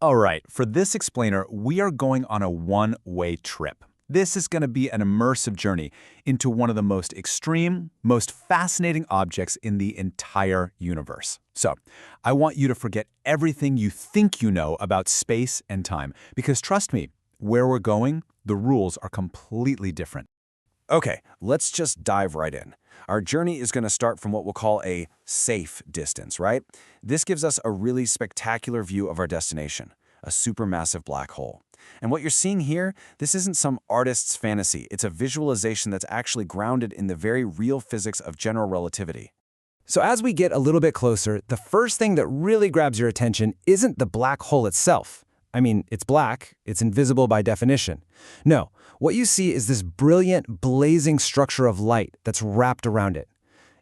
All right, for this explainer, we are going on a one-way trip. This is going to be an immersive journey into one of the most extreme, most fascinating objects in the entire universe. So, I want you to forget everything you think you know about space and time, because trust me, where we're going, the rules are completely different. Okay, let's just dive right in. Our journey is going to start from what we'll call a safe distance, right? This gives us a really spectacular view of our destination, a supermassive black hole. And what you're seeing here, this isn't some artist's fantasy. It's a visualization that's actually grounded in the very real physics of general relativity. So as we get a little bit closer, the first thing that really grabs your attention isn't the black hole itself. I mean, it's black, it's invisible by definition. No, what you see is this brilliant, blazing structure of light that's wrapped around it.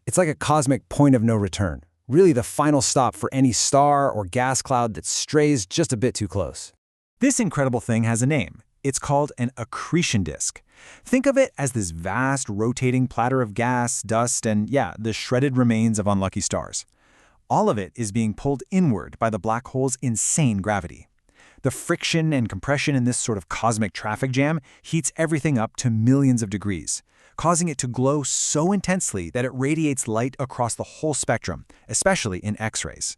It's like a cosmic point of no return, really the final stop for any star or gas cloud that strays just a bit too close. This incredible thing has a name. It's called an accretion disk. Think of it as this vast, rotating platter of gas, dust, and the shredded remains of unlucky stars. All of it is being pulled inward by the black hole's insane gravity. The friction and compression in this sort of cosmic traffic jam heats everything up to millions of degrees, causing it to glow so intensely that it radiates light across the whole spectrum, especially in X-rays.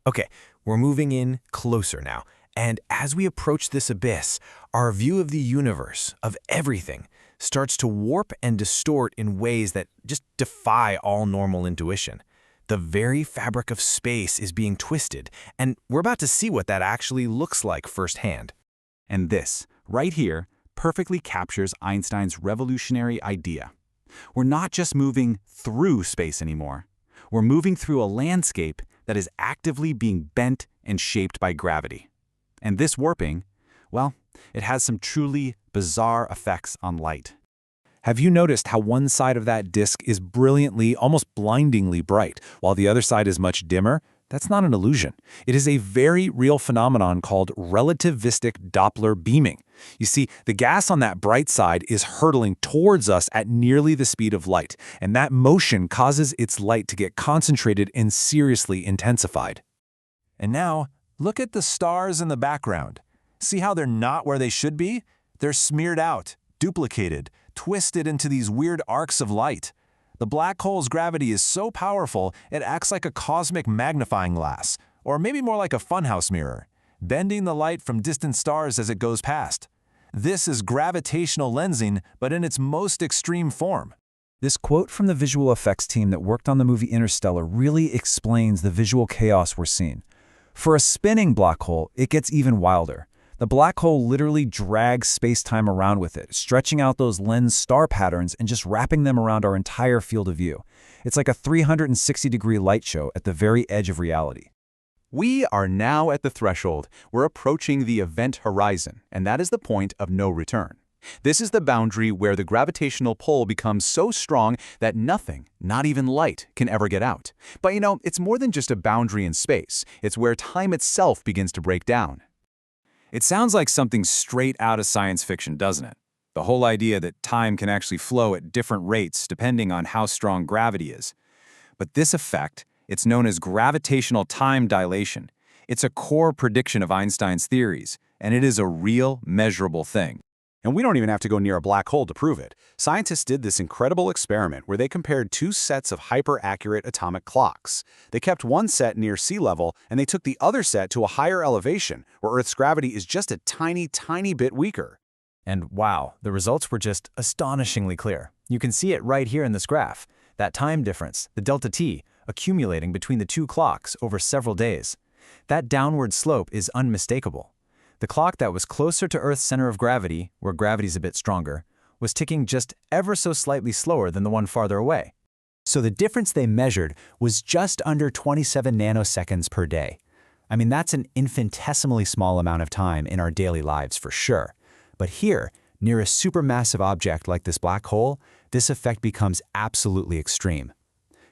Okay, we're moving in closer now. And as we approach this abyss, our view of the universe, of everything, starts to warp and distort in ways that just defy all normal intuition. The very fabric of space is being twisted, and we're about to see what that actually looks like firsthand. And this, right here, perfectly captures Einstein's revolutionary idea. We're not just moving through space anymore. We're moving through a landscape that is actively being bent and shaped by gravity. And this warping, well, it has some truly bizarre effects on light. Have you noticed how one side of that disk is brilliantly, almost blindingly bright, while the other side is much dimmer? That's not an illusion. It is a very real phenomenon called relativistic Doppler beaming. You see, the gas on that bright side is hurtling towards us at nearly the speed of light, and that motion causes its light to get concentrated and seriously intensified. And now, look at the stars in the background. See how they're not where they should be? They're smeared out, duplicated, twisted into these weird arcs of light. The black hole's gravity is so powerful, it acts like a cosmic magnifying glass, or maybe more like a funhouse mirror, bending the light from distant stars as it goes past. This is gravitational lensing, but in its most extreme form. This quote from the visual effects team that worked on the movie Interstellar really explains the visual chaos we're seeing. For a spinning black hole, it gets even wilder. The black hole literally drags space-time around with it, stretching out those lens star patterns and just wrapping them around our entire field of view. It's like a 360-degree light show at the very edge of reality. We are now at the threshold. We're approaching the event horizon, and that is the point of no return. This is the boundary where the gravitational pull becomes so strong that nothing, not even light, can ever get out. But it's more than just a boundary in space. It's where time itself begins to break down. It sounds like something straight out of science fiction, doesn't it? The whole idea that time can actually flow at different rates depending on how strong gravity is. But this effect, it's known as gravitational time dilation. It's a core prediction of Einstein's theories, and it is a real, measurable thing. And we don't even have to go near a black hole to prove it. Scientists did this incredible experiment where they compared two sets of hyper-accurate atomic clocks. They kept one set near sea level, and they took the other set to a higher elevation, where Earth's gravity is just a tiny, tiny bit weaker. And wow, the results were just astonishingly clear. You can see it right here in this graph. That time difference, the delta t, accumulating between the two clocks over several days. That downward slope is unmistakable. The clock that was closer to Earth's center of gravity, where gravity's a bit stronger, was ticking just ever so slightly slower than the one farther away. So the difference they measured was just under 27 nanoseconds per day. I mean, that's an infinitesimally small amount of time in our daily lives for sure. But here, near a supermassive object like this black hole, this effect becomes absolutely extreme.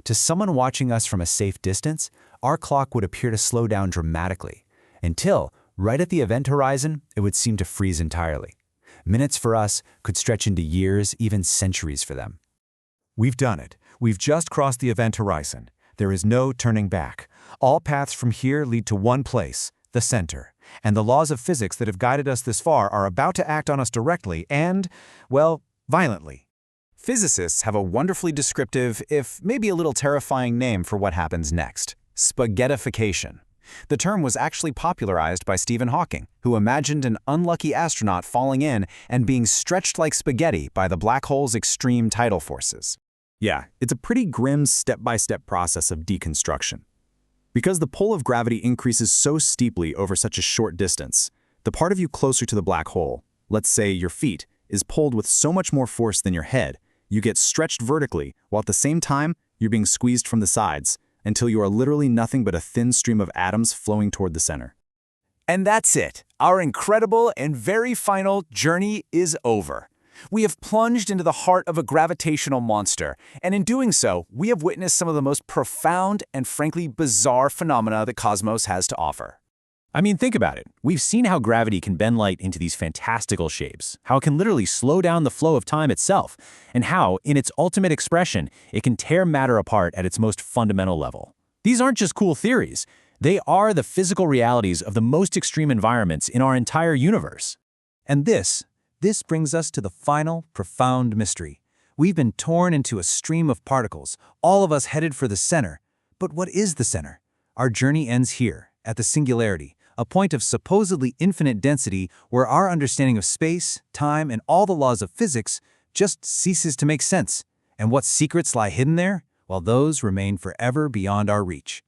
To someone watching us from a safe distance, our clock would appear to slow down dramatically, until, right at the event horizon, it would seem to freeze entirely. Minutes for us could stretch into years, even centuries for them. We've done it. We've just crossed the event horizon. There is no turning back. All paths from here lead to one place, the center. And the laws of physics that have guided us this far are about to act on us directly and, well, violently. Physicists have a wonderfully descriptive, if maybe a little terrifying name for what happens next: spaghettification. The term was actually popularized by Stephen Hawking, who imagined an unlucky astronaut falling in and being stretched like spaghetti by the black hole's extreme tidal forces. Yeah, it's a pretty grim step-by-step process of deconstruction. Because the pull of gravity increases so steeply over such a short distance, the part of you closer to the black hole, let's say your feet, is pulled with so much more force than your head, you get stretched vertically, while at the same time, you're being squeezed from the sides, until you are literally nothing but a thin stream of atoms flowing toward the center. And that's it. Our incredible and very final journey is over. We have plunged into the heart of a gravitational monster, and in doing so, we have witnessed some of the most profound and frankly bizarre phenomena the cosmos has to offer. I mean, think about it. We've seen how gravity can bend light into these fantastical shapes, how it can literally slow down the flow of time itself, and how, in its ultimate expression, it can tear matter apart at its most fundamental level. These aren't just cool theories. They are the physical realities of the most extreme environments in our entire universe. And this brings us to the final, profound mystery. We've been torn into a stream of particles, all of us headed for the center. But what is the center? Our journey ends here, at the Singularity, a point of supposedly infinite density where our understanding of space, time, and all the laws of physics just ceases to make sense. And what secrets lie hidden there? Well, those remain forever beyond our reach.